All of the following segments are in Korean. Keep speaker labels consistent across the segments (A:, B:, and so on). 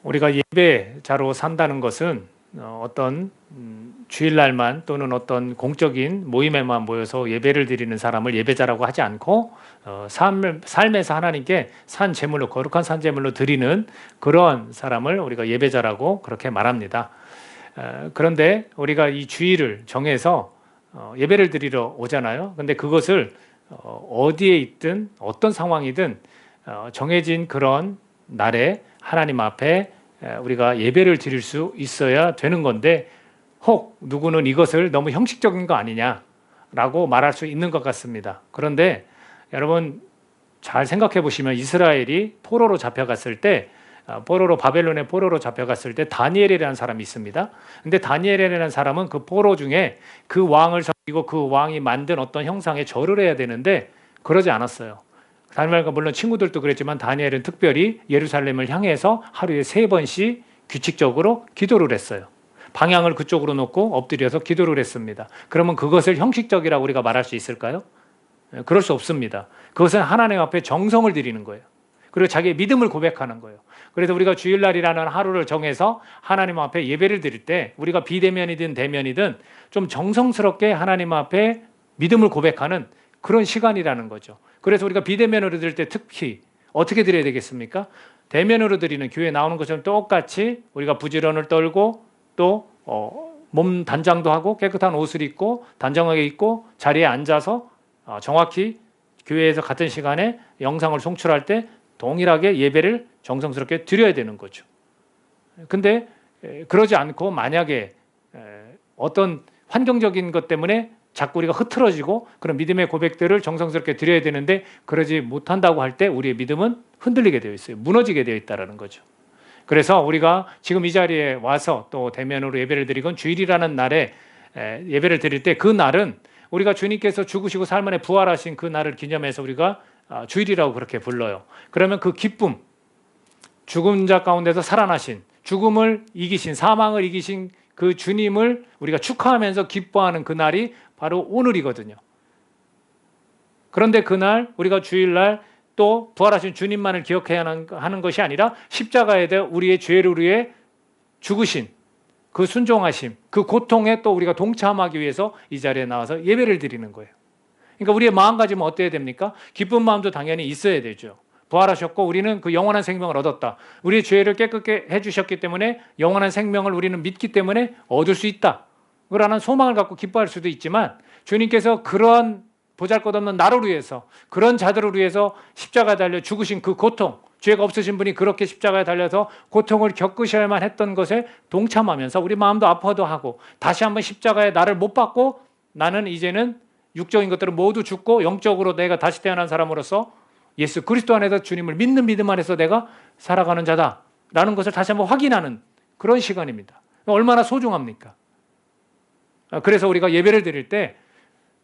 A: 우리가 예배자로 산다는 것은 어떤 주일날만 또는 어떤 공적인 모임에만 모여서 예배를 드리는 사람을 예배자라고 하지 않고 삶에서 하나님께 산 제물로, 거룩한 산 제물로 드리는 그런 사람을 우리가 예배자라고 그렇게 말합니다. 그런데 우리가 이 주일을 정해서 예배를 드리러 오잖아요. 근데 그것을 어디에 있든 어떤 상황이든 정해진 그런 날에 하나님 앞에 우리가 예배를 드릴 수 있어야 되는 건데, 혹 누구는 이것을 너무 형식적인 거 아니냐라고 말할 수 있는 것 같습니다. 그런데 여러분 잘 생각해 보시면 이스라엘이 포로로 잡혀갔을 때, 바벨론의 포로로 잡혀갔을 때 다니엘이라는 사람이 있습니다. 근데 다니엘이라는 사람은 그 포로 중에 그 왕을 섬기고 그 왕이 만든 어떤 형상에 절을 해야 되는데 그러지 않았어요. 다니엘과 물론 친구들도 그랬지만 다니엘은 특별히 예루살렘을 향해서 하루에 3번씩 규칙적으로 기도를 했어요. 방향을 그쪽으로 놓고 엎드려서 기도를 했습니다. 그러면 그것을 형식적이라고 우리가 말할 수 있을까요? 그럴 수 없습니다. 그것은 하나님 앞에 정성을 드리는 거예요. 그리고 자기의 믿음을 고백하는 거예요. 그래서 우리가 주일날이라는 하루를 정해서 하나님 앞에 예배를 드릴 때 우리가 비대면이든 대면이든 좀 정성스럽게 하나님 앞에 믿음을 고백하는 그런 시간이라는 거죠. 그래서 우리가 비대면으로 드릴 때 특히 어떻게 드려야 되겠습니까? 대면으로 드리는, 교회에 나오는 것처럼 똑같이 우리가 부지런을 떨고 또 몸 단장도 하고 깨끗한 옷을 입고 단정하게 입고 자리에 앉아서 정확히 교회에서 같은 시간에 영상을 송출할 때 동일하게 예배를 정성스럽게 드려야 되는 거죠. 근데 그러지 않고 만약에 어떤 환경적인 것 때문에 자꾸 우리가 흐트러지고 그런 믿음의 고백들을 정성스럽게 드려야 되는데 그러지 못한다고 할 때 우리의 믿음은 흔들리게 되어 있어요. 무너지게 되어 있다는 거죠. 그래서 우리가 지금 이 자리에 와서 또 대면으로 예배를 드리건 주일이라는 날에 예배를 드릴 때 그 날은 우리가 주님께서 죽으시고 삶 안에 부활하신 그 날을 기념해서 우리가 주일이라고 그렇게 불러요. 그러면 그 기쁨, 죽은 자 가운데서 살아나신, 죽음을 이기신, 사망을 이기신 그 주님을 우리가 축하하면서 기뻐하는 그 날이 바로 오늘이거든요. 그런데 그날 우리가 주일날 또 부활하신 주님만을 기억해야 하는 것이 아니라 십자가에 대해 우리의 죄를 위해 죽으신 그 순종하심, 그 고통에 또 우리가 동참하기 위해서 이 자리에 나와서 예배를 드리는 거예요. 그러니까 우리의 마음가짐은 어때야 됩니까? 기쁜 마음도 당연히 있어야 되죠. 부활하셨고 우리는 그 영원한 생명을 얻었다. 우리의 죄를 깨끗게 해주셨기 때문에 영원한 생명을 우리는 믿기 때문에 얻을 수 있다. 그러한 소망을 갖고 기뻐할 수도 있지만, 주님께서 그러한 보잘것없는 나를 위해서, 그런 자들을 위해서 십자가에 달려 죽으신 그 고통, 죄가 없으신 분이 그렇게 십자가에 달려서 고통을 겪으셔야만 했던 것에 동참하면서 우리 마음도 아파도 하고, 다시 한번 십자가에 나를 못 박고 나는 이제는 육적인 것들은 모두 죽고 영적으로 내가 다시 태어난 사람으로서 예수 그리스도 안에서 주님을 믿는 믿음 안에서 내가 살아가는 자다라는 것을 다시 한번 확인하는 그런 시간입니다. 얼마나 소중합니까? 그래서 우리가 예배를 드릴 때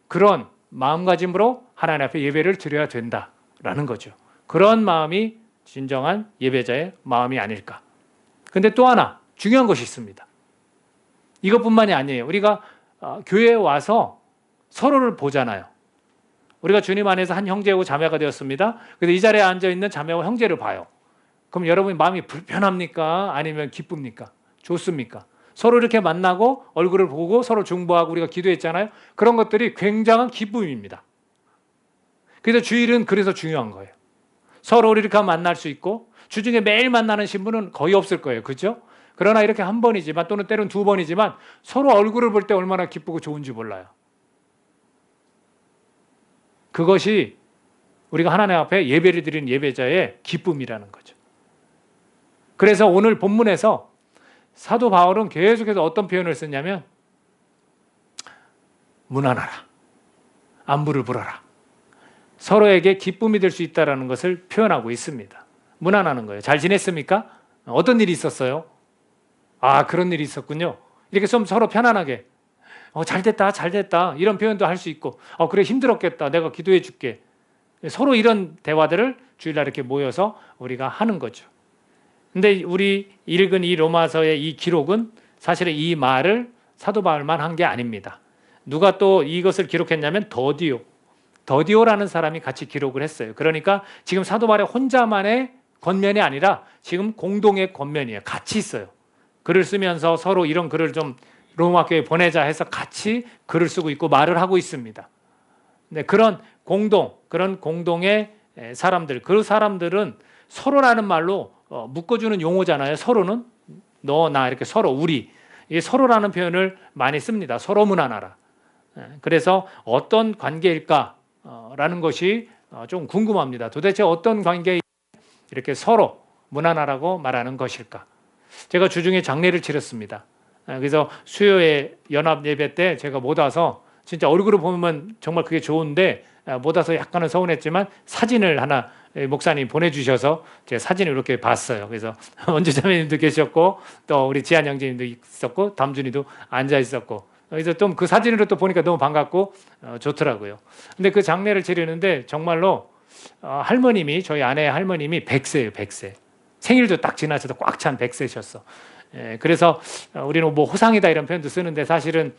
A: 그런 마음가짐으로 하나님 앞에 예배를 드려야 된다라는 거죠. 그런 마음이 진정한 예배자의 마음이 아닐까. 근데 또 하나 중요한 것이 있습니다. 이것뿐만이 아니에요. 우리가 교회에 와서 서로를 보잖아요. 우리가 주님 안에서 한 형제고 자매가 되었습니다. 그래서 이 자리에 앉아있는 자매와 형제를 봐요. 그럼 여러분 마음이 불편합니까? 아니면 기쁩니까? 좋습니까? 서로 이렇게 만나고 얼굴을 보고 서로 중보하고 우리가 기도했잖아요. 그런 것들이 굉장한 기쁨입니다. 그래서 주일은 그래서 중요한 거예요. 서로 이렇게 만날 수 있고, 주중에 매일 만나는 신부는 거의 없을 거예요. 그렇죠? 그러나 이렇게 한 번이지만 또는 때로는 2번이지만 서로 얼굴을 볼 때 얼마나 기쁘고 좋은지 몰라요. 그것이 우리가 하나님 앞에 예배를 드리는 예배자의 기쁨이라는 거죠. 그래서 오늘 본문에서 사도 바울은 계속해서 어떤 표현을 썼냐면 문안하라, 안부를 물어라, 서로에게 기쁨이 될 수 있다는 것을 표현하고 있습니다. 문안하는 거예요. 잘 지냈습니까? 어떤 일이 있었어요? 아, 그런 일이 있었군요. 이렇게 좀 서로 편안하게 잘 됐다 이런 표현도 할 수 있고, 그래 힘들었겠다, 내가 기도해 줄게. 서로 이런 대화들을 주일날 이렇게 모여서 우리가 하는 거죠. 근데 우리 읽은 이 로마서의 이 기록은 사실은 이 말을 사도 바울만 한 게 아닙니다. 누가 또 이것을 기록했냐면 더디오라는 사람이 같이 기록을 했어요. 그러니까 지금 사도 바울의 혼자만의 겉면이 아니라 지금 공동의 겉면이에요. 같이 있어요. 글을 쓰면서 서로 이런 글을 좀 로마교회에 보내자 해서 같이 글을 쓰고 있고 말을 하고 있습니다. 네, 그런 공동의 사람들, 그 사람들은 서로라는 말로 묶어주는 용어잖아요. 서로는 너, 나 이렇게 서로, 우리. 이 서로라는 표현을 많이 씁니다. 서로 문안하라. 그래서 어떤 관계일까라는 것이 좀 궁금합니다. 도대체 어떤 관계에 이렇게 서로 문안하라고 말하는 것일까? 제가 주중에 장례를 치렀습니다. 그래서 수요일 연합 예배 때 제가 못 와서 진짜 얼굴을 보면 정말 그게 좋은데 못 와서 약간은 서운했지만 사진을 하나 목사님 보내주셔서 제가 사진을 이렇게 봤어요. 그래서 원주자매님도 계셨고 또 우리 지한 형제님도 있었고 담준이도 앉아 있었고 그래서 좀 그 사진으로 또 보니까 너무 반갑고 좋더라고요. 근데 그 장례를 치르는데 정말로 할머님이 저희 아내 할머님이 100세예요. 100세. 생일도 딱 지나셔서 꽉 찬 100세셨어. 그래서 우리는 뭐 호상이다 이런 표현도 쓰는데 사실은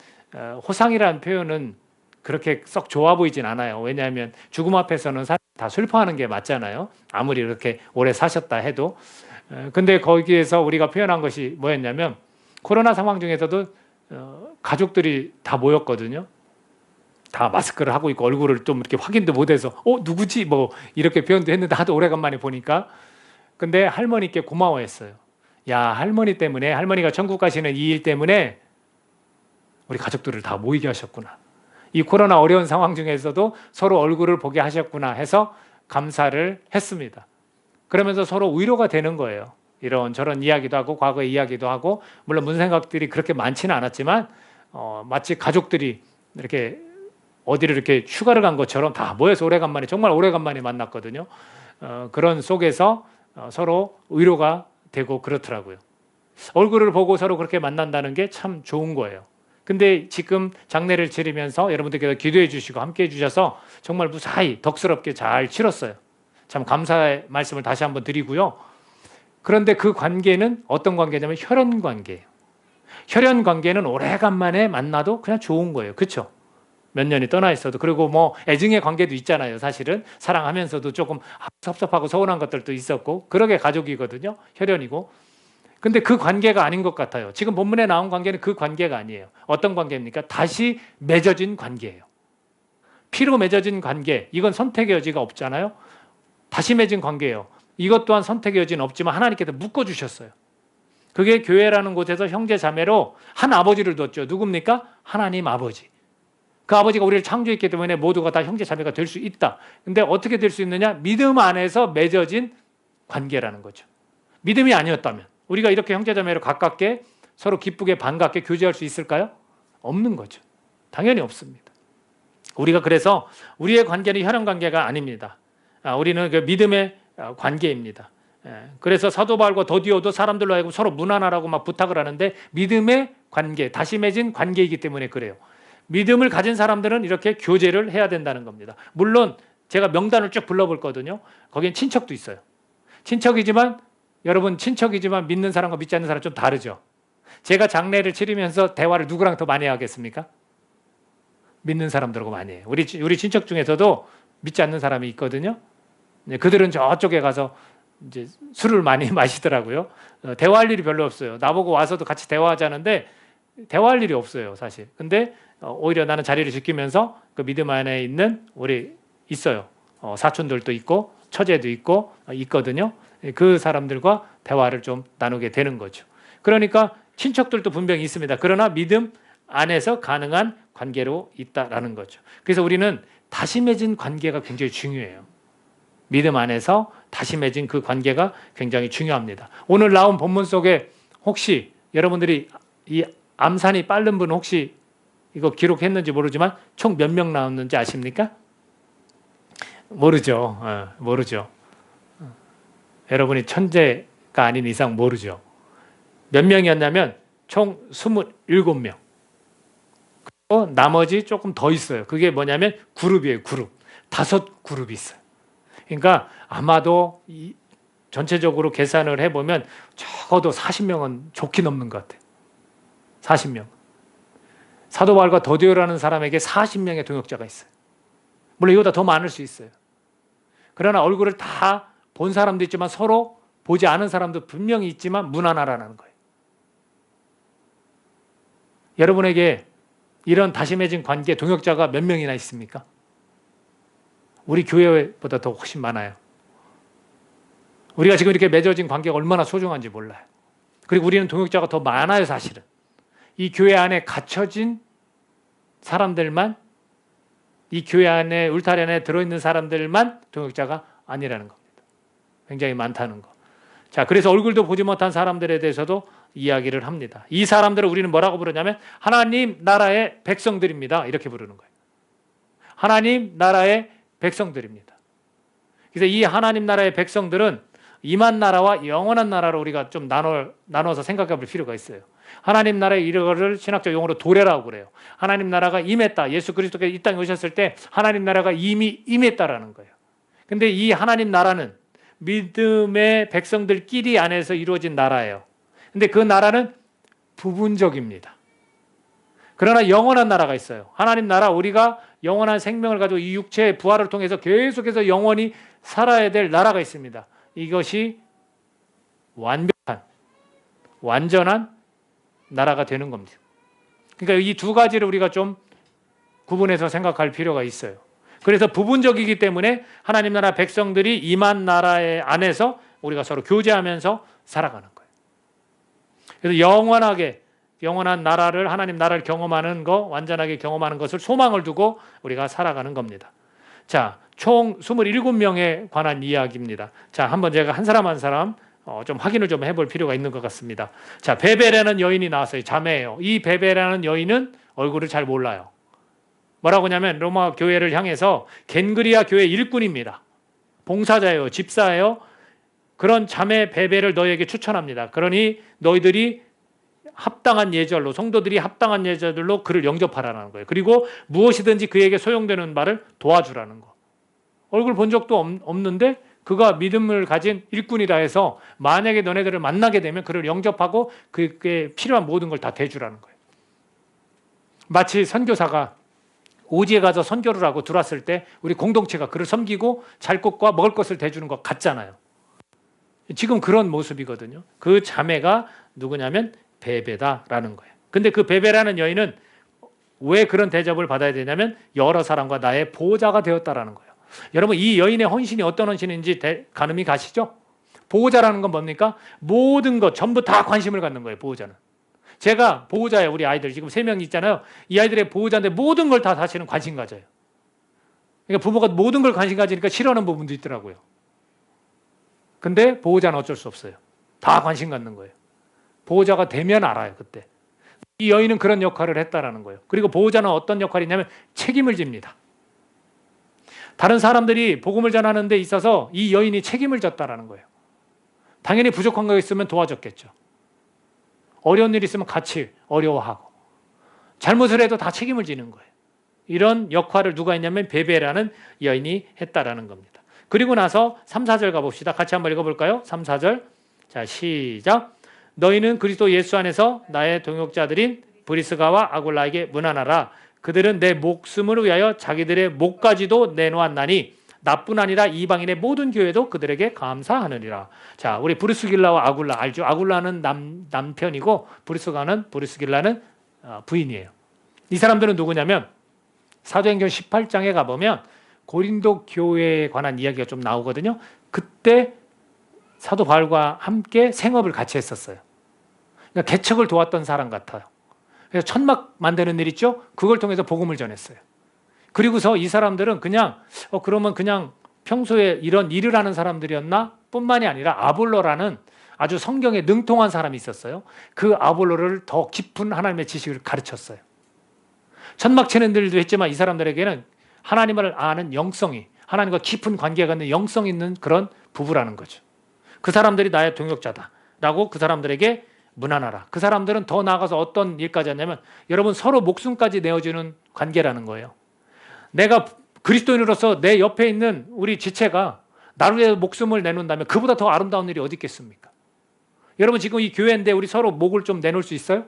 A: 호상이라는 표현은 그렇게 썩 좋아 보이진 않아요. 왜냐하면 죽음 앞에서는 다 슬퍼하는 게 맞잖아요. 아무리 이렇게 오래 사셨다 해도. 근데 거기에서 우리가 표현한 것이 뭐였냐면 코로나 상황 중에서도 가족들이 다 모였거든요. 다 마스크를 하고 있고 얼굴을 좀 이렇게 확인도 못해서 누구지? 뭐 이렇게 표현도 했는데 하도 오래간만에 보니까 근데 할머니께 고마워했어요. 야, 할머니 때문에 할머니가 천국 가시는 이 일 때문에 우리 가족들을 다 모이게 하셨구나. 이 코로나 어려운 상황 중에서도 서로 얼굴을 보게 하셨구나 해서 감사를 했습니다. 그러면서 서로 위로가 되는 거예요. 이런 저런 이야기도 하고 과거의 이야기도 하고 물론 문생각들이 그렇게 많지는 않았지만 마치 가족들이 이렇게 어디를 이렇게 휴가를 간 것처럼 다 모여서 오래간만에 정말 오래간만에 만났거든요. 그런 속에서 서로 위로가 되고 그렇더라고요. 얼굴을 보고 서로 그렇게 만난다는 게 참 좋은 거예요. 근데 지금 장례를 치르면서 여러분들께서 기도해 주시고 함께 해 주셔서 정말 무사히 덕스럽게 잘 치렀어요. 참 감사의 말씀을 다시 한번 드리고요. 그런데 그 관계는 어떤 관계냐면 혈연 관계예요. 혈연 관계는 오래간만에 만나도 그냥 좋은 거예요. 그렇죠? 몇 년이 떠나 있어도. 그리고 뭐 애증의 관계도 있잖아요. 사실은 사랑하면서도 조금 섭섭하고 서운한 것들도 있었고 그러게 가족이거든요. 혈연이고. 근데 그 관계가 아닌 것 같아요. 지금 본문에 나온 관계는 그 관계가 아니에요. 어떤 관계입니까? 다시 맺어진 관계예요. 피로 맺어진 관계. 이건 선택의 여지가 없잖아요. 다시 맺은 관계예요. 이것 또한 선택의 여지는 없지만 하나님께서 묶어주셨어요. 그게 교회라는 곳에서 형제 자매로 한 아버지를 뒀죠. 누굽니까? 하나님 아버지. 그 아버지가 우리를 창조했기 때문에 모두가 다 형제 자매가 될 수 있다. 근데 어떻게 될 수 있느냐? 믿음 안에서 맺어진 관계라는 거죠. 믿음이 아니었다면 우리가 이렇게 형제 자매로 가깝게 서로 기쁘게 반갑게 교제할 수 있을까요? 없는 거죠. 당연히 없습니다. 우리가 그래서 우리의 관계는 혈연 관계가 아닙니다. 우리는 그 믿음의 관계입니다. 그래서 사도 바울과 더디오도 사람들로 하여금 서로 문안하라고 막 부탁을 하는데 믿음의 관계, 다시 맺은 관계이기 때문에 그래요. 믿음을 가진 사람들은 이렇게 교제를 해야 된다는 겁니다. 물론 제가 명단을 쭉 불러볼 거거든요. 거기엔 친척도 있어요. 친척이지만 여러분 친척이지만 믿는 사람과 믿지 않는 사람 좀 다르죠. 제가 장례를 치르면서 대화를 누구랑 더 많이 하겠습니까? 믿는 사람들하고 많이 해요. 우리 친척 중에서도 믿지 않는 사람이 있거든요. 그들은 저쪽에 가서 이제 술을 많이 마시더라고요. 대화할 일이 별로 없어요. 나보고 와서도 같이 대화하자는데 대화할 일이 없어요, 사실. 근데 오히려 나는 자리를 지키면서 그 믿음 안에 있는 우리 있어요. 사촌들도 있고 처제도 있고 있거든요. 그 사람들과 대화를 좀 나누게 되는 거죠. 그러니까 친척들도 분명히 있습니다. 그러나 믿음 안에서 가능한 관계로 있다라는 거죠. 그래서 우리는 다시 맺은 관계가 굉장히 중요해요. 믿음 안에서 다시 맺은 그 관계가 굉장히 중요합니다. 오늘 나온 본문 속에 혹시 여러분들이 이 암산이 빠른 분 혹시 이거 기록했는지 모르지만 총 몇 명 나왔는지 아십니까? 모르죠. 모르죠. 여러분이 천재가 아닌 이상 모르죠. 몇 명이었냐면 총 27명. 그리고 나머지 조금 더 있어요. 그게 뭐냐면 그룹이에요. 그룹. 5그룹이 있어요. 그러니까 아마도 전체적으로 계산을 해보면 적어도 40명은 좋게 넘는 것 같아요. 40명. 사도 바울과 더디오라는 사람에게 40명의 동역자가 있어요. 물론 이거보다 더 많을 수 있어요. 그러나 얼굴을 다 본 사람도 있지만 서로 보지 않은 사람도 분명히 있지만 무난하라는 거예요. 여러분에게 이런 다시 맺은 관계 동역자가 몇 명이나 있습니까? 우리 교회보다 더 훨씬 많아요. 우리가 지금 이렇게 맺어진 관계가 얼마나 소중한지 몰라요. 그리고 우리는 동역자가 더 많아요, 사실은. 이 교회 안에 갇혀진 사람들만, 이 교회 안에 울타리 안에 들어있는 사람들만 동역자가 아니라는 겁니다. 굉장히 많다는 거. 자, 그래서 얼굴도 보지 못한 사람들에 대해서도 이야기를 합니다. 이 사람들을 우리는 뭐라고 부르냐면 하나님 나라의 백성들입니다. 이렇게 부르는 거예요. 하나님 나라의 백성들입니다. 그래서 이 하나님 나라의 백성들은 임한 나라와 영원한 나라로 우리가 좀 나눠서 생각해 볼 필요가 있어요. 하나님 나라의 이거를 신학적 용어로 도래라고 그래요. 하나님 나라가 임했다. 예수 그리스도께서 이 땅에 오셨을 때 하나님 나라가 이미 임했다라는 거예요. 근데 이 하나님 나라는 믿음의 백성들끼리 안에서 이루어진 나라예요. 근데 그 나라는 부분적입니다. 그러나 영원한 나라가 있어요. 하나님 나라, 우리가 영원한 생명을 가지고 이 육체의 부활을 통해서 계속해서 영원히 살아야 될 나라가 있습니다. 이것이 완벽한, 완전한 나라가 되는 겁니다. 그러니까 이 두 가지를 우리가 좀 구분해서 생각할 필요가 있어요. 그래서 부분적이기 때문에 하나님 나라 백성들이 임한 나라의 안에서 우리가 서로 교제하면서 살아가는 거예요. 그래서 영원한 나라를, 하나님 나라를 경험하는 거, 완전하게 경험하는 것을 소망을 두고 우리가 살아가는 겁니다. 자, 총 27명에 관한 이야기입니다. 자, 한번 제가 한 사람 한 사람 좀 확인을 좀 해볼 필요가 있는 것 같습니다. 자, 베베라는 여인이 나왔어요. 자매예요. 이 베베라는 여인은 얼굴을 잘 몰라요. 뭐라고 하냐면 로마 교회를 향해서 겐그리아 교회 일꾼입니다. 봉사자예요. 집사예요. 그런 자매 베베를 너에게 추천합니다. 그러니 너희들이 합당한 예절로, 성도들이 합당한 예절로 그를 영접하라는 거예요. 그리고 무엇이든지 그에게 소용되는 바를 도와주라는 거. 얼굴 본 적도 없는데 그가 믿음을 가진 일꾼이라 해서 만약에 너네들을 만나게 되면 그를 영접하고 그에게 필요한 모든 걸 다 대주라는 거예요. 마치 선교사가 오지에 가서 선교를 하고 들어왔을 때 우리 공동체가 그를 섬기고 잘 것과 먹을 것을 대주는 것 같잖아요. 지금 그런 모습이거든요. 그 자매가 누구냐면 베베다라는 거예요. 근데 그 베베라는 여인은 왜 그런 대접을 받아야 되냐면 여러 사람과 나의 보호자가 되었다라는 거예요. 여러분, 이 여인의 헌신이 어떤 헌신인지 가늠이 가시죠? 보호자라는 건 뭡니까? 모든 것 전부 다 관심을 갖는 거예요. 보호자는. 제가 보호자예요. 우리 아이들 지금 3명 있잖아요. 이 아이들의 보호자인데 모든 걸 다 사실은 관심 가져요. 그러니까 부모가 모든 걸 관심 가지니까 싫어하는 부분도 있더라고요. 근데 보호자는 어쩔 수 없어요. 다 관심 갖는 거예요. 보호자가 되면 알아요. 그때. 이 여인은 그런 역할을 했다라는 거예요. 그리고 보호자는 어떤 역할이냐면 책임을 집니다. 다른 사람들이 복음을 전하는 데 있어서 이 여인이 책임을 졌다라는 거예요. 당연히 부족한 거 있으면 도와줬겠죠. 어려운 일 있으면 같이 어려워하고 잘못을 해도 다 책임을 지는 거예요. 이런 역할을 누가 했냐면 베베라는 여인이 했다라는 겁니다. 그리고 나서 3, 4절 가봅시다. 같이 한번 읽어볼까요? 3, 4절. 자, 시작. 너희는 그리스도 예수 안에서 나의 동역자들인 브리스가와 아굴라에게 문안하라. 그들은 내 목숨을 위하여 자기들의 목까지도 내놓았나니 나뿐 아니라 이방인의 모든 교회도 그들에게 감사하느니라. 자, 우리 브리스길라와 아굴라 알죠? 아굴라는 남편이고 브리스길라는 부인이에요. 이 사람들은 누구냐면 사도행전 18장에 가보면 고린도 교회에 관한 이야기가 좀 나오거든요. 그때 사도 바울과 함께 생업을 같이 했었어요. 그러니까 개척을 도왔던 사람 같아요. 그래서 천막 만드는 일 있죠? 그걸 통해서 복음을 전했어요. 그리고서 이 사람들은 그냥 그러면 그냥 평소에 이런 일을 하는 사람들이었나? 뿐만이 아니라 아볼로라는 아주 성경에 능통한 사람이 있었어요. 그 아볼로를 더 깊은 하나님의 지식을 가르쳤어요. 천막 치는 일도 했지만 이 사람들에게는 하나님을 아는 영성이, 하나님과 깊은 관계가 있는 영성 있는 그런 부부라는 거죠. 그 사람들이 나의 동역자다라고 그 사람들에게 문안하라. 그 사람들은 더 나아가서 어떤 일까지 했냐면 여러분 서로 목숨까지 내어주는 관계라는 거예요. 내가 그리스도인으로서 내 옆에 있는 우리 지체가 나를 위해 목숨을 내놓는다면 그보다 더 아름다운 일이 어디 있겠습니까? 여러분 지금 이 교회인데 우리 서로 목을 좀 내놓을 수 있어요?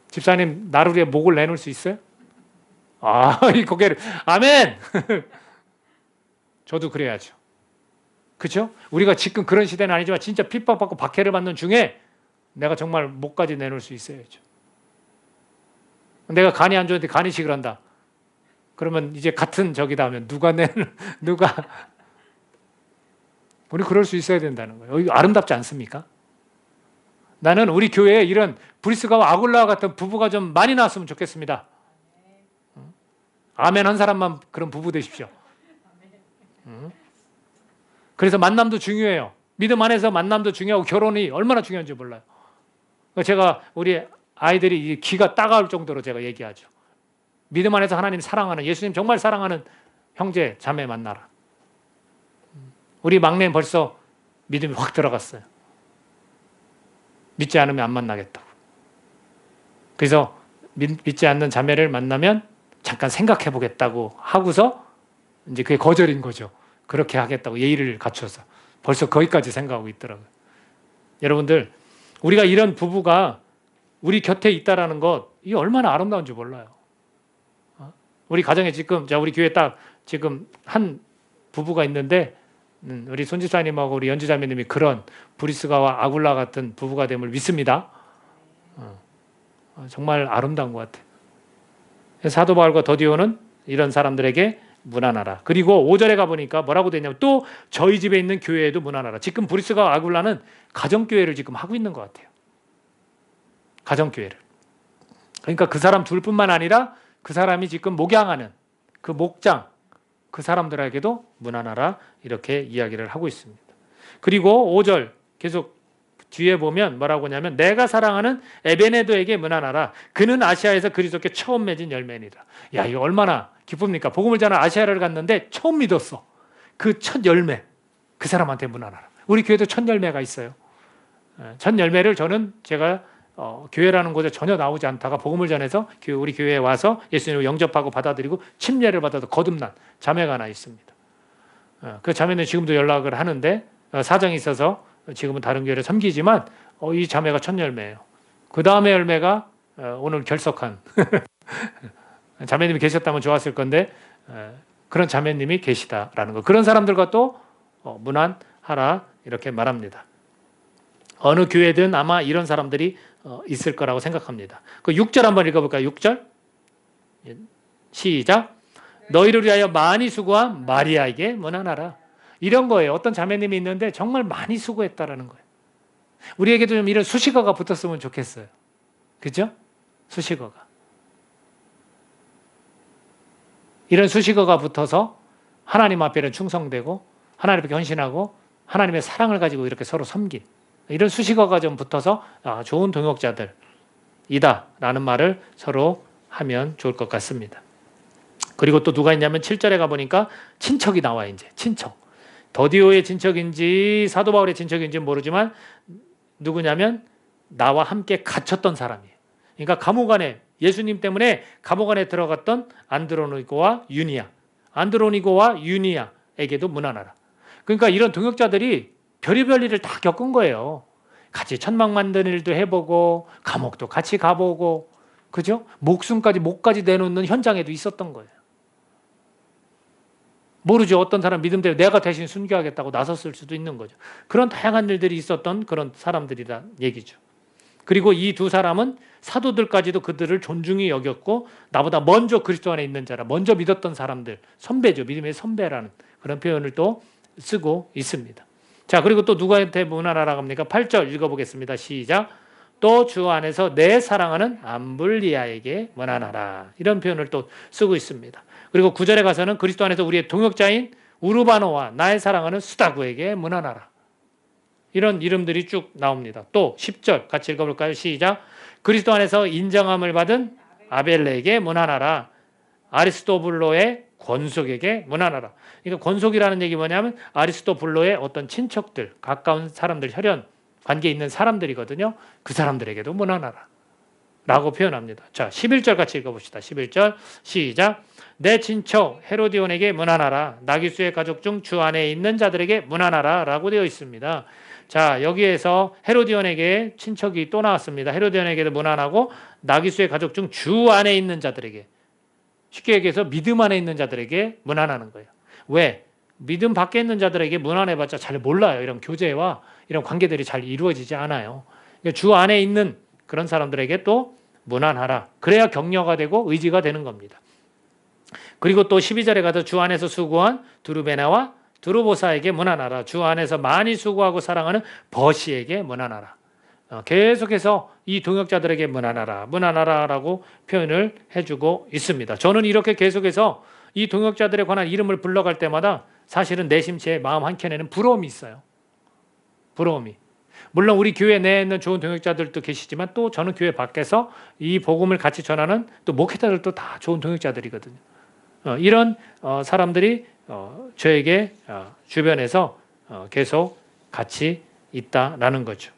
A: 집사님 나를 위해 목을 내놓을 수 있어요? 이 고개를 아멘. 저도 그래야죠. 그렇죠? 우리가 지금 그런 시대는 아니지만 진짜 핍박받고 박해를 받는 중에 내가 정말 목까지 내놓을 수 있어야죠. 내가 간이 안 좋은데 간이식을 한다. 그러면 이제 같은 적이다 하면 누가 우리 그럴 수 있어야 된다는 거예요. 이거 아름답지 않습니까? 나는 우리 교회에 이런 브리스가와 아굴라와 같은 부부가 좀 많이 나왔으면 좋겠습니다. 아멘 한 사람만 그런 부부 되십시오. 그래서 만남도 중요해요. 믿음 안에서 만남도 중요하고 결혼이 얼마나 중요한지 몰라요. 제가 우리 아이들이 귀가 따가울 정도로 제가 얘기하죠. 믿음 안에서 하나님 사랑하는, 예수님 정말 사랑하는 형제 자매 만나라. 우리 막내는 벌써 믿음이 확 들어갔어요. 믿지 않으면 안 만나겠다고. 그래서 믿지 않는 자매를 만나면 잠깐 생각해 보겠다고 하고서 이제 그게 거절인 거죠. 그렇게 하겠다고 예의를 갖춰서 벌써 거기까지 생각하고 있더라고요. 여러분들, 우리가 이런 부부가 우리 곁에 있다라는 것, 이게 얼마나 아름다운지 몰라요. 우리 가정에 지금, 우리 교회에 딱 지금 한 부부가 있는데, 우리 손집사님하고 우리 연주자매님이 그런 브리스가와 아굴라 같은 부부가 됨을 믿습니다. 정말 아름다운 것 같아요. 사도 바울과 더디오는 이런 사람들에게 문안하라. 그리고 5절에 가보니까 뭐라고 되냐면 또 저희 집에 있는 교회에도 문안하라. 지금 브리스가와 아굴라는 가정교회를 지금 하고 있는 것 같아요. 가정교회를. 그러니까 그 사람 둘뿐만 아니라 그 사람이 지금 목양하는 그 목장, 그 사람들에게도 문안하라 이렇게 이야기를 하고 있습니다. 그리고 5절 계속 뒤에 보면 뭐라고 하냐면 내가 사랑하는 에베네도에게 문안하라. 그는 아시아에서 그리스도께 처음 맺은 열매니라. 야, 이거 얼마나 기쁩니까? 복음을 전하 아시아를 갔는데 처음 믿었어. 그 첫 열매, 그 사람한테 문안하라. 우리 교회도 첫 열매가 있어요. 첫 열매를 저는 제가 교회라는 곳에 전혀 나오지 않다가 복음을 전해서 우리 교회에 와서 예수님을 영접하고 받아들이고 침례를 받아서 거듭난 자매가 하나 있습니다. 그 자매는 지금도 연락을 하는데 사정이 있어서 지금은 다른 교회를 섬기지만 이 자매가 첫 열매예요. 그 다음에 열매가 오늘 결석한 자매님이 계셨다면 좋았을 건데 그런 자매님이 계시다라는 거. 그런 사람들과 또 문안하라 이렇게 말합니다. 어느 교회든 아마 이런 사람들이 있을 거라고 생각합니다. 그 6절 한번 읽어볼까요? 6절 시작. 너희를 위하여 많이 수고한 마리아에게 문안하라. 이런 거예요. 어떤 자매님이 있는데 정말 많이 수고했다라는 거예요. 우리에게도 좀 이런 수식어가 붙었으면 좋겠어요. 그죠? 수식어가. 이런 수식어가 붙어서 하나님 앞에는 충성되고 하나님 앞에 헌신하고 하나님의 사랑을 가지고 이렇게 서로 섬긴 이런 수식어가 좀 붙어서 좋은 동역자들이다 라는 말을 서로 하면 좋을 것 같습니다. 그리고 또 누가 있냐면 7절에 가보니까 친척이 나와요. 이제 친척. 더디오의 친척인지 사도 바울의 친척인지 모르지만 누구냐면 나와 함께 갇혔던 사람이에요. 그러니까 감옥 안에 예수님 때문에 감옥 안에 들어갔던 안드로니고와 유니아. 안드로니고와 유니아에게도 문안하라. 그러니까 이런 동역자들이 별의별 일을 다 겪은 거예요. 같이 천막 만드는 일도 해보고 감옥도 같이 가보고 그죠? 목까지 내놓는 현장에도 있었던 거예요. 모르죠. 어떤 사람 믿음 때문에 내가 대신 순교하겠다고 나섰을 수도 있는 거죠. 그런 다양한 일들이 있었던 그런 사람들이라 얘기죠. 그리고 이 두 사람은 사도들까지도 그들을 존중히 여겼고 나보다 먼저 그리스도 안에 있는 자라 먼저 믿었던 사람들, 선배죠. 믿음의 선배라는 그런 표현을 또 쓰고 있습니다. 자, 그리고 또 누구한테 문안하라고 합니까? 8절 읽어보겠습니다. 시작. 또 주 안에서 내 사랑하는 암블리아에게 문안하라. 이런 표현을 또 쓰고 있습니다. 그리고 9절에 가서는 그리스도 안에서 우리의 동역자인 우르바노와 나의 사랑하는 수다구에게 문안하라. 이런 이름들이 쭉 나옵니다. 또 10절 같이 읽어볼까요? 시작. 그리스도 안에서 인정함을 받은 아벨레에게 문안하라. 아리스토블로의 권속에게 문안하라. 그러니까 권속이라는 얘기 뭐냐면 아리스토블로의 어떤 친척들, 가까운 사람들, 혈연 관계에 있는 사람들이거든요. 그 사람들에게도 문안하라 라고 표현합니다. 자, 11절 같이 읽어봅시다. 11절 시작. 내 친척 헤로디온에게 문안하라. 나기수의 가족 중 주 안에 있는 자들에게 문안하라 라고 되어 있습니다. 자, 여기에서 헤로디온에게 친척이 또 나왔습니다. 헤로디온에게도 문안하고 나기수의 가족 중 주 안에 있는 자들에게, 쉽게 얘기해서 믿음 안에 있는 자들에게 문안하는 거예요. 왜? 믿음 밖에 있는 자들에게 문안해봤자 잘 몰라요. 이런 교제와 이런 관계들이 잘 이루어지지 않아요. 그러니까 주 안에 있는 그런 사람들에게 또 문안하라. 그래야 격려가 되고 의지가 되는 겁니다. 그리고 또 12절에 가서 주 안에서 수고한 두루베나와 두루보사에게 문안하라. 주 안에서 많이 수고하고 사랑하는 버시에게 문안하라. 계속해서 이 동역자들에게 문안하라라고 표현을 해주고 있습니다. 저는 이렇게 계속해서 이 동역자들에 관한 이름을 불러갈 때마다 사실은 내심 제 마음 한켠에는 부러움이 있어요. 부러움이. 물론 우리 교회 내에 있는 좋은 동역자들도 계시지만 또 저는 교회 밖에서 이 복음을 같이 전하는 또 목회자들도 다 좋은 동역자들이거든요. 이런 사람들이 저에게 주변에서 계속 같이 있다라는 거죠.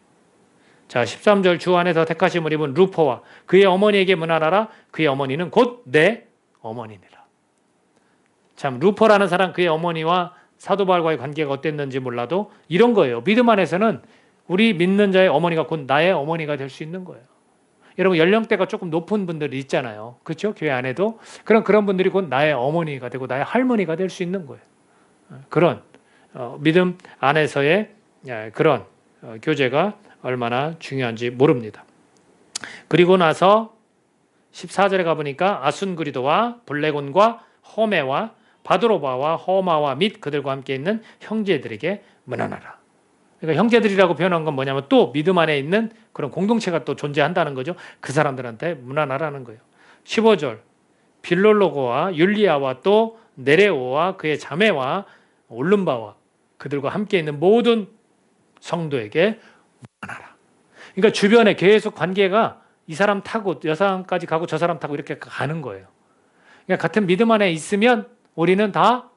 A: 자, 13절 주 안에서 택하심을 입은 루포와 그의 어머니에게 문안하라. 그의 어머니는 곧 내 어머니니라. 참 루포라는 사람 그의 어머니와 사도 바울과의 관계가 어땠는지 몰라도 이런 거예요. 믿음 안에서는 우리 믿는 자의 어머니가 곧 나의 어머니가 될 수 있는 거예요. 여러분 연령대가 조금 높은 분들이 있잖아요. 그렇죠? 교회 안에도 그런 분들이 곧 나의 어머니가 되고 나의 할머니가 될 수 있는 거예요. 그런 믿음 안에서의 그런 교제가 얼마나 중요한지 모릅니다. 그리고 나서 14절에 가보니까 아순그리도와 블레곤과 허메와 바드로바와 허마와 및 그들과 함께 있는 형제들에게 문안하라. 그러니까 형제들이라고 표현한 건 뭐냐면 또 믿음 안에 있는 그런 공동체가 또 존재한다는 거죠. 그 사람들한테 문안하라는 거예요. 15절 빌롤로고와 율리아와 또 네레오와 그의 자매와 올름바와 그들과 함께 있는 모든 성도에게 문안하라. 그러니까 주변에 계속 관계가 이 사람 타고 저 사람까지 가고 저 사람 타고 이렇게 가는 거예요. 그러니까 같은 믿음 안에 있으면 우리는 다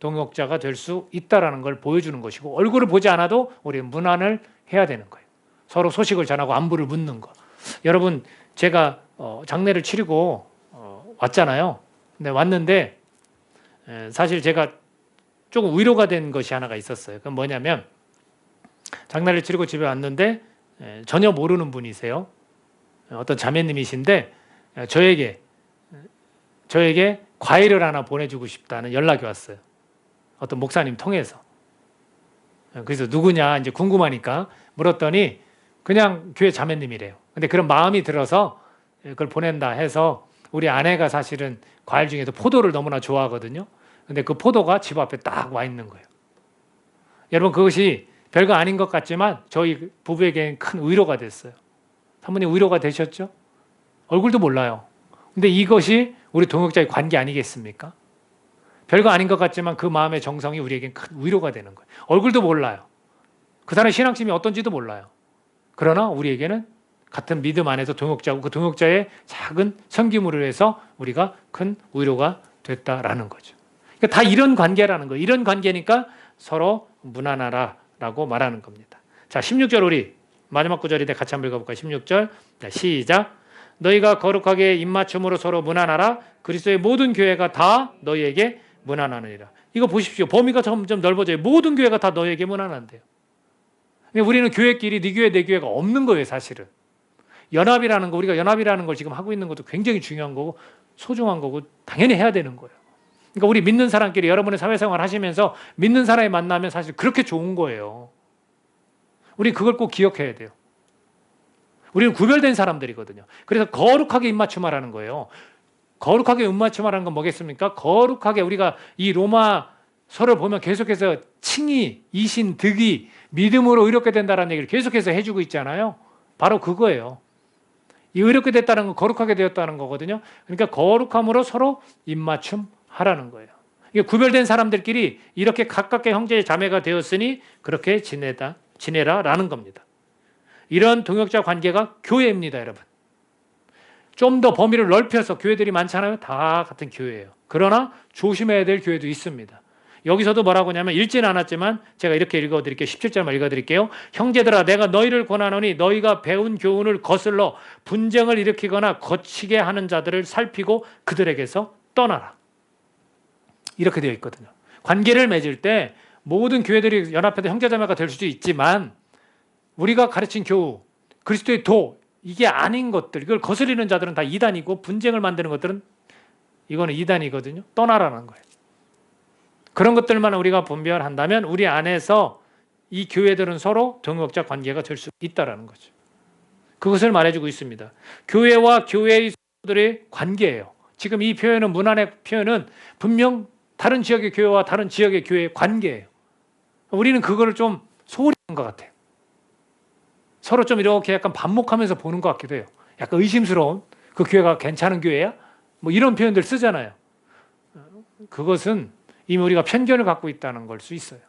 A: 동역자가 될 수 있다라는 걸 보여주는 것이고 얼굴을 보지 않아도 우리는 문안을 해야 되는 거예요. 서로 소식을 전하고 안부를 묻는 거. 여러분 제가 장례를 치르고 왔잖아요. 근데 왔는데 사실 제가 조금 위로가 된 것이 하나가 있었어요. 그건 뭐냐면 장례를 치르고 집에 왔는데 전혀 모르는 분이세요. 어떤 자매님이신데 저에게 과일을 하나 보내주고 싶다는 연락이 왔어요. 어떤 목사님 통해서. 그래서 누구냐 이제 궁금하니까 물었더니 그냥 교회 자매님이래요. 근데 그런 마음이 들어서 그걸 보낸다 해서 우리 아내가 사실은 과일 중에도 포도를 너무나 좋아하거든요. 근데 그 포도가 집 앞에 딱 와 있는 거예요. 여러분 그것이 별거 아닌 것 같지만 저희 부부에게는 큰 위로가 됐어요. 사모님 위로가 되셨죠? 얼굴도 몰라요. 근데 이것이 우리 동역자의 관계 아니겠습니까? 별거 아닌 것 같지만 그 마음의 정성이 우리에겐 큰 위로가 되는 거예요. 얼굴도 몰라요. 그 사람의 신앙심이 어떤지도 몰라요. 그러나 우리에게는 같은 믿음 안에서 동역자고 그 동역자의 작은 섬김으로 해서 우리가 큰 위로가 됐다라는 거죠. 그러니까 다 이런 관계라는 거예요. 이런 관계니까 서로 문안하라라고 말하는 겁니다. 자, 16절 우리 마지막 구절인데 같이 한번 읽어볼까요? 16절 시작. 너희가 거룩하게 입맞춤으로 서로 문안하라. 그리스도의 모든 교회가 다 너희에게 문안하느니라. 이거 보십시오. 범위가 점점 넓어져요. 모든 교회가 다 너희에게 문안한대요. 우리는 교회끼리 네 교회 내 교회가 없는 거예요. 사실은. 연합이라는 거 우리가 연합이라는 걸 지금 하고 있는 것도 굉장히 중요한 거고 소중한 거고 당연히 해야 되는 거예요. 그러니까 우리 믿는 사람끼리 여러분의 사회생활 하시면서 믿는 사람이 만나면 사실 그렇게 좋은 거예요. 우리 그걸 꼭 기억해야 돼요. 우리는 구별된 사람들이거든요. 그래서 거룩하게 입맞춤하라는 거예요. 거룩하게 입맞춤하라는 건 뭐겠습니까? 거룩하게 우리가 이 로마서를 보면 계속해서 칭의, 이신, 득이, 믿음으로 의롭게 된다는 얘기를 계속해서 해주고 있잖아요. 바로 그거예요. 이 의롭게 됐다는 건 거룩하게 되었다는 거거든요. 그러니까 거룩함으로 서로 입맞춤하라는 거예요. 이게 구별된 사람들끼리 이렇게 가깝게 형제 자매가 되었으니 그렇게 지내라라는 겁니다. 이런 동역자 관계가 교회입니다, 여러분. 좀 더 범위를 넓혀서 교회들이 많잖아요. 다 같은 교회예요. 그러나 조심해야 될 교회도 있습니다. 여기서도 뭐라고 하냐면 읽지는 않았지만 제가 이렇게 읽어드릴게요. 17절만 읽어드릴게요. 형제들아 내가 너희를 권하노니 너희가 배운 교훈을 거슬러 분쟁을 일으키거나 거치게 하는 자들을 살피고 그들에게서 떠나라. 이렇게 되어 있거든요. 관계를 맺을 때 모든 교회들이 연합해서 형제자매가 될 수도 있지만 우리가 가르친 교우, 그리스도의 도 이게 아닌 것들, 이걸 거스리는 자들은 다 이단이고 분쟁을 만드는 것들은 이거는 이단이거든요. 떠나라는 거예요. 그런 것들만 우리가 분별한다면 우리 안에서 이 교회들은 서로 동역자 관계가 될 수 있다는 거죠. 그것을 말해주고 있습니다. 교회와 교회의 성도들의 관계예요. 지금 이 표현은, 문안의 표현은 분명 다른 지역의 교회와 다른 지역의 교회의 관계예요. 우리는 그거를 좀 소홀히 하는 것 같아요. 서로 좀 이렇게 약간 반목하면서 보는 것 같기도 해요. 약간 의심스러운, 그 교회가 괜찮은 교회야? 뭐 이런 표현들 쓰잖아요. 그것은 이미 우리가 편견을 갖고 있다는 걸 수 있어요.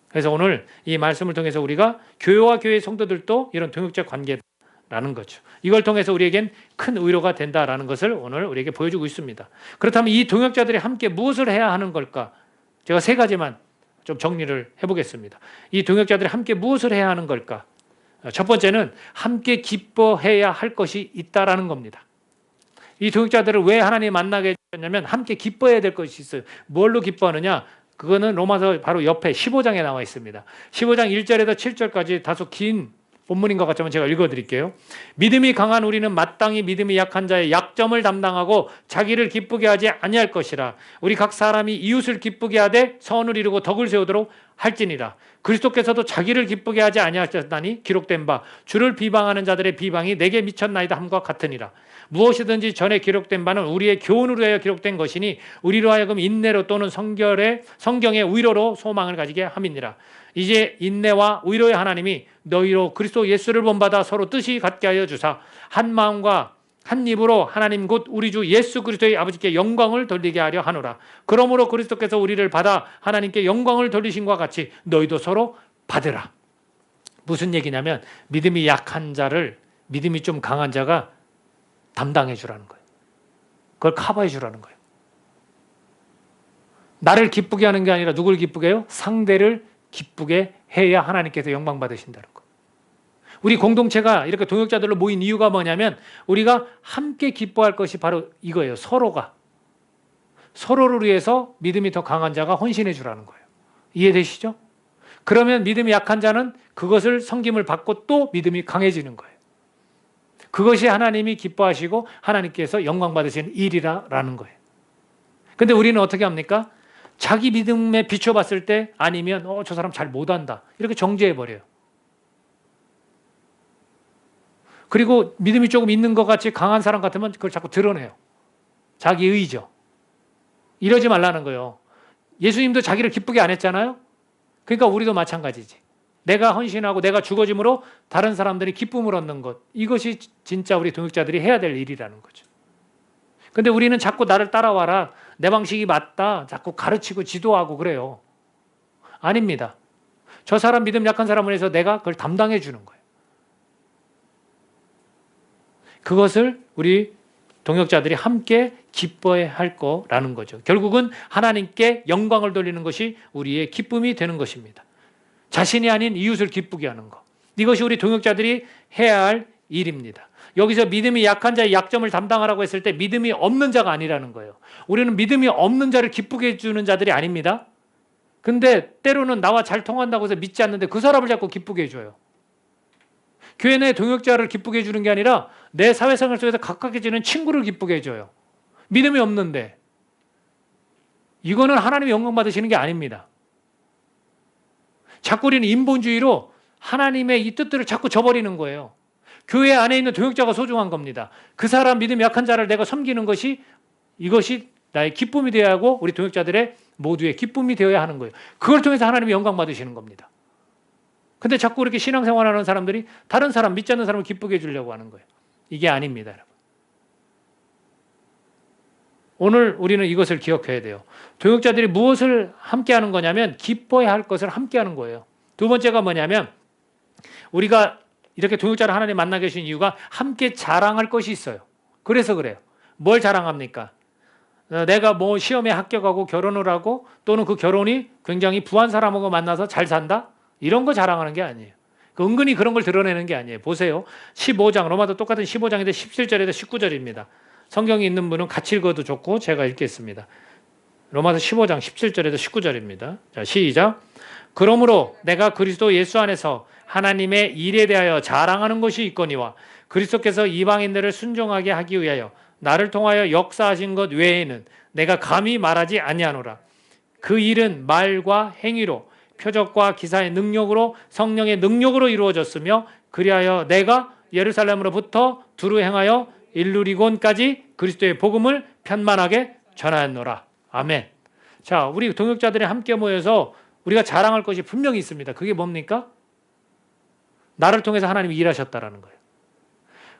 A: 그래서 오늘 이 말씀을 통해서 우리가 교회와 교회의 성도들도 이런 동역자 관계라는 거죠. 이걸 통해서 우리에겐 큰 의로가 된다라는 것을 오늘 우리에게 보여주고 있습니다. 그렇다면 이 동역자들이 함께 무엇을 해야 하는 걸까? 제가 세 가지만 좀 정리를 해보겠습니다. 이 동역자들이 함께 무엇을 해야 하는 걸까? 첫 번째는 함께 기뻐해야 할 것이 있다라는 겁니다. 이 동역자들을 왜 하나님 만나게 해줬냐면 함께 기뻐해야 될 것이 있어요. 뭘로 기뻐하느냐? 그거는 로마서 바로 옆에 15장에 나와 있습니다. 15장 1절에서 7절까지 다소 긴 본문인 것 같지만 제가 읽어드릴게요. 믿음이 강한 우리는 마땅히 믿음이 약한 자의 약점을 담당하고 자기를 기쁘게 하지 아니할 것이라. 우리 각 사람이 이웃을 기쁘게 하되 선을 이루고 덕을 세우도록 할지니라. 그리스도께서도 자기를 기쁘게 하지 아니하셨다니 기록된 바 주를 비방하는 자들의 비방이 내게 미쳤나이다 함과 같으니라. 무엇이든지 전에 기록된 바는 우리의 교훈으로 하여 기록된 것이니 우리로 하여금 인내로 또는 성경의 위로로 소망을 가지게 함이니라. 이제 인내와 위로의 하나님이 너희로 그리스도 예수를 본받아 서로 뜻이 같게 하여 주사 한 마음과 한 입으로 하나님 곧 우리 주 예수 그리스도의 아버지께 영광을 돌리게 하려 하노라. 그러므로 그리스도께서 우리를 받아 하나님께 영광을 돌리신과 같이 너희도 서로 받으라. 무슨 얘기냐면 믿음이 약한 자를 믿음이 좀 강한 자가 담당해 주라는 거예요. 그걸 커버해 주라는 거예요. 나를 기쁘게 하는 게 아니라 누굴 기쁘게 해요? 상대를 기쁘게 해야 하나님께서 영광 받으신다는 거예요. 우리 공동체가 이렇게 동역자들로 모인 이유가 뭐냐면 우리가 함께 기뻐할 것이 바로 이거예요. 서로를 위해서 믿음이 더 강한 자가 헌신해 주라는 거예요. 이해되시죠? 그러면 믿음이 약한 자는 그것을 섬김을 받고 또 믿음이 강해지는 거예요. 그것이 하나님이 기뻐하시고 하나님께서 영광 받으시는 일이라는 거예요. 근데 우리는 어떻게 합니까? 자기 믿음에 비춰봤을 때 아니면 저 사람 잘 못한다 이렇게 정죄해버려요. 그리고 믿음이 조금 있는 것 같이 강한 사람 같으면 그걸 자꾸 드러내요. 자기 의죠. 이러지 말라는 거예요. 예수님도 자기를 기쁘게 안 했잖아요. 그러니까 우리도 마찬가지지. 내가 헌신하고 내가 죽어짐으로 다른 사람들이 기쁨을 얻는 것, 이것이 진짜 우리 동역자들이 해야 될 일이라는 거죠. 근데 우리는 자꾸 나를 따라와라, 내 방식이 맞다, 자꾸 가르치고 지도하고 그래요. 아닙니다. 저 사람 믿음 약한 사람을 해서 내가 그걸 담당해 주는 거예요. 그것을 우리 동역자들이 함께 기뻐해야 할 거라는 거죠. 결국은 하나님께 영광을 돌리는 것이 우리의 기쁨이 되는 것입니다. 자신이 아닌 이웃을 기쁘게 하는 것. 이것이 우리 동역자들이 해야 할 일입니다. 여기서 믿음이 약한 자의 약점을 담당하라고 했을 때 믿음이 없는 자가 아니라는 거예요. 우리는 믿음이 없는 자를 기쁘게 해주는 자들이 아닙니다. 근데 때로는 나와 잘 통한다고 해서 믿지 않는데 그 사람을 자꾸 기쁘게 해줘요. 교회 내 동역자를 기쁘게 해주는 게 아니라 내 사회생활 속에서 가까워지는 친구를 기쁘게 해줘요. 믿음이 없는데. 이거는 하나님의 영광 받으시는 게 아닙니다. 자꾸 우리는 인본주의로 하나님의 이 뜻들을 자꾸 저버리는 거예요. 교회 안에 있는 동역자가 소중한 겁니다. 그 사람 믿음이 약한 자를 내가 섬기는 것이 이것이 나의 기쁨이 되어야 하고 우리 동역자들의 모두의 기쁨이 되어야 하는 거예요. 그걸 통해서 하나님의 영광 받으시는 겁니다. 근데 자꾸 이렇게 신앙생활하는 사람들이 다른 사람, 믿지 않는 사람을 기쁘게 해주려고 하는 거예요. 이게 아닙니다, 여러분. 오늘 우리는 이것을 기억해야 돼요. 동역자들이 무엇을 함께 하는 거냐면 기뻐해야 할 것을 함께 하는 거예요. 두 번째가 뭐냐면 우리가 이렇게 동역자를 하나님 만나 계신 이유가 함께 자랑할 것이 있어요. 그래서 그래요. 뭘 자랑합니까? 내가 뭐 시험에 합격하고 결혼을 하고 또는 그 결혼이 굉장히 부한 사람하고 만나서 잘 산다? 이런 거 자랑하는 게 아니에요. 은근히 그런 걸 드러내는 게 아니에요. 보세요. 15장, 로마도 똑같은 15장인데 17절에서 19절입니다. 성경이 있는 분은 같이 읽어도 좋고 제가 읽겠습니다. 로마서 15장 17절에서 19절입니다. 자, 시작. 그러므로 내가 그리스도 예수 안에서 하나님의 일에 대하여 자랑하는 것이 있거니와 그리스도께서 이방인들을 순종하게 하기 위하여 나를 통하여 역사하신 것 외에는 내가 감히 말하지 아니하노라. 그 일은 말과 행위로, 표적과 기사의 능력으로, 성령의 능력으로 이루어졌으며 그리하여 내가 예루살렘으로부터 두루 행하여 일루리곤까지 그리스도의 복음을 편만하게 전하였노라. 아멘. 자, 우리 동역자들이 함께 모여서 우리가 자랑할 것이 분명히 있습니다. 그게 뭡니까? 나를 통해서 하나님이 일하셨다라는 거예요.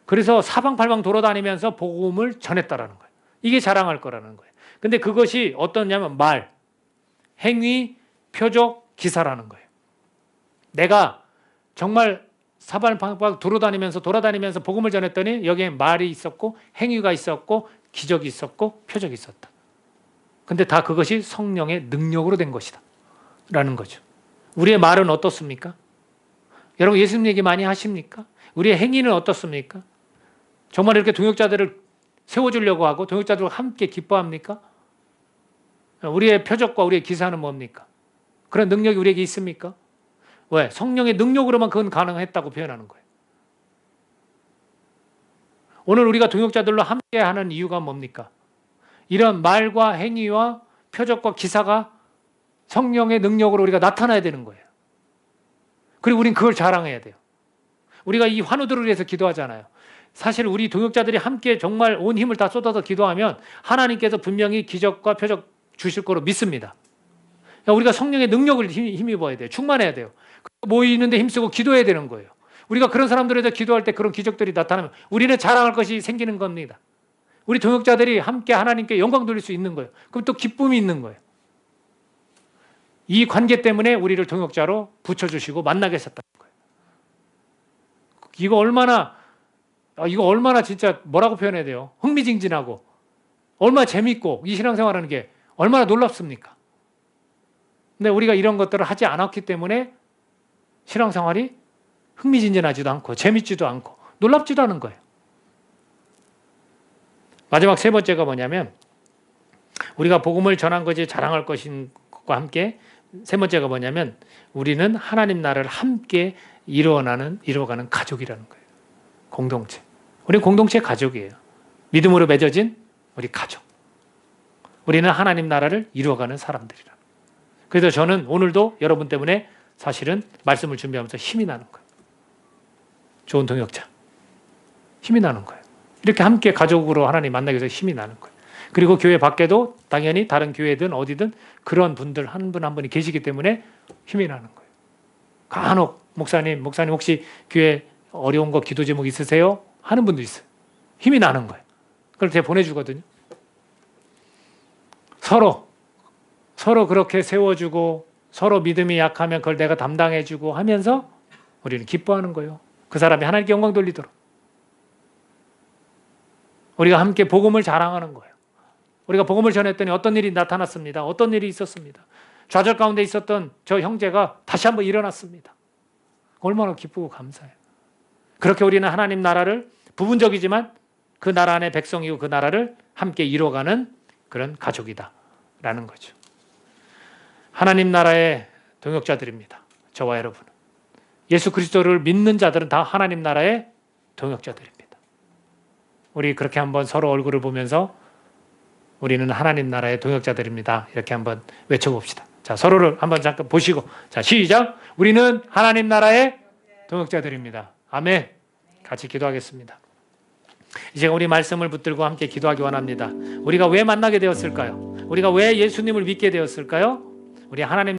A: 그래서 사방팔방 돌아다니면서 복음을 전했다라는 거예요. 이게 자랑할 거라는 거예요. 근데 그것이 어떠냐면 말, 행위, 표적, 기사라는 거예요. 내가 정말 사방팔방 돌아다니면서 복음을 전했더니 여기에 말이 있었고 행위가 있었고 기적이 있었고 표적이 있었다. 근데 다 그것이 성령의 능력으로 된 것이다 라는 거죠. 우리의 말은 어떻습니까? 여러분 예수님 얘기 많이 하십니까? 우리의 행위는 어떻습니까? 정말 이렇게 동역자들을 세워주려고 하고 동역자들과 함께 기뻐합니까? 우리의 표적과 우리의 기사는 뭡니까? 그런 능력이 우리에게 있습니까? 왜? 성령의 능력으로만 그건 가능했다고 표현하는 거예요. 오늘 우리가 동역자들로 함께 하는 이유가 뭡니까? 이런 말과 행위와 표적과 기사가 성령의 능력으로 우리가 나타나야 되는 거예요. 그리고 우린 그걸 자랑해야 돼요. 우리가 이 환우들을 위해서 기도하잖아요. 사실 우리 동역자들이 함께 정말 온 힘을 다 쏟아서 기도하면 하나님께서 분명히 기적과 표적 주실 거로 믿습니다. 우리가 성령의 능력을 힘입어야 돼요. 충만해야 돼요. 모이는데 힘쓰고 기도해야 되는 거예요. 우리가 그런 사람들에서 기도할 때 그런 기적들이 나타나면 우리는 자랑할 것이 생기는 겁니다. 우리 동역자들이 함께 하나님께 영광 돌릴 수 있는 거예요. 그럼 또 기쁨이 있는 거예요. 이 관계 때문에 우리를 동역자로 붙여주시고 만나게 하셨다는 거예요. 이거 얼마나 진짜 뭐라고 표현해야 돼요? 흥미진진하고 얼마나 재밌고 이 신앙생활하는 게 얼마나 놀랍습니까? 근데 우리가 이런 것들을 하지 않았기 때문에 신앙생활이 흥미진진하지도 않고 재밌지도 않고 놀랍지도 않은 거예요. 마지막 세 번째가 뭐냐면 우리가 복음을 전한 것이 자랑할 것인과 함께 세 번째가 뭐냐면 우리는 하나님 나라를 함께 이루어가는 가족이라는 거예요. 공동체. 우리 공동체 가족이에요. 믿음으로 맺어진 우리 가족. 우리는 하나님 나라를 이루어가는 사람들이라. 그래서 저는 오늘도 여러분 때문에 사실은 말씀을 준비하면서 힘이 나는 거예요. 좋은 동역자. 힘이 나는 거예요. 이렇게 함께 가족으로 하나님 만나기 위해서 힘이 나는 거예요. 그리고 교회 밖에도 당연히 다른 교회든 어디든 그런 분들 한 분 한 분이 계시기 때문에 힘이 나는 거예요. 간혹 목사님 혹시 교회 어려운 거 기도 제목 있으세요? 하는 분도 있어요. 힘이 나는 거예요. 그걸 제가 보내주거든요. 서로 그렇게 세워주고 서로 믿음이 약하면 그걸 내가 담당해주고 하면서 우리는 기뻐하는 거예요. 그 사람이 하나님께 영광 돌리도록. 우리가 함께 복음을 자랑하는 거예요. 우리가 복음을 전했더니 어떤 일이 나타났습니다. 어떤 일이 있었습니다. 좌절 가운데 있었던 저 형제가 다시 한번 일어났습니다. 얼마나 기쁘고 감사해요. 그렇게 우리는 하나님 나라를 부분적이지만 그 나라 안의 백성이고 그 나라를 함께 이뤄가는 그런 가족이다라는 거죠. 하나님 나라의 동역자들입니다. 저와 여러분은. 예수 그리스도를 믿는 자들은 다 하나님 나라의 동역자들입니다. 우리 그렇게 한번 서로 얼굴을 보면서 우리는 하나님 나라의 동역자들입니다. 이렇게 한번 외쳐봅시다. 자, 서로를 한번 잠깐 보시고. 자, 시작. 우리는 하나님 나라의 동역자들입니다. 아멘. 같이 기도하겠습니다. 이제 우리 말씀을 붙들고 함께 기도하기 원합니다. 우리가 왜 만나게 되었을까요? 우리가 왜 예수님을 믿게 되었을까요? 우리 하나님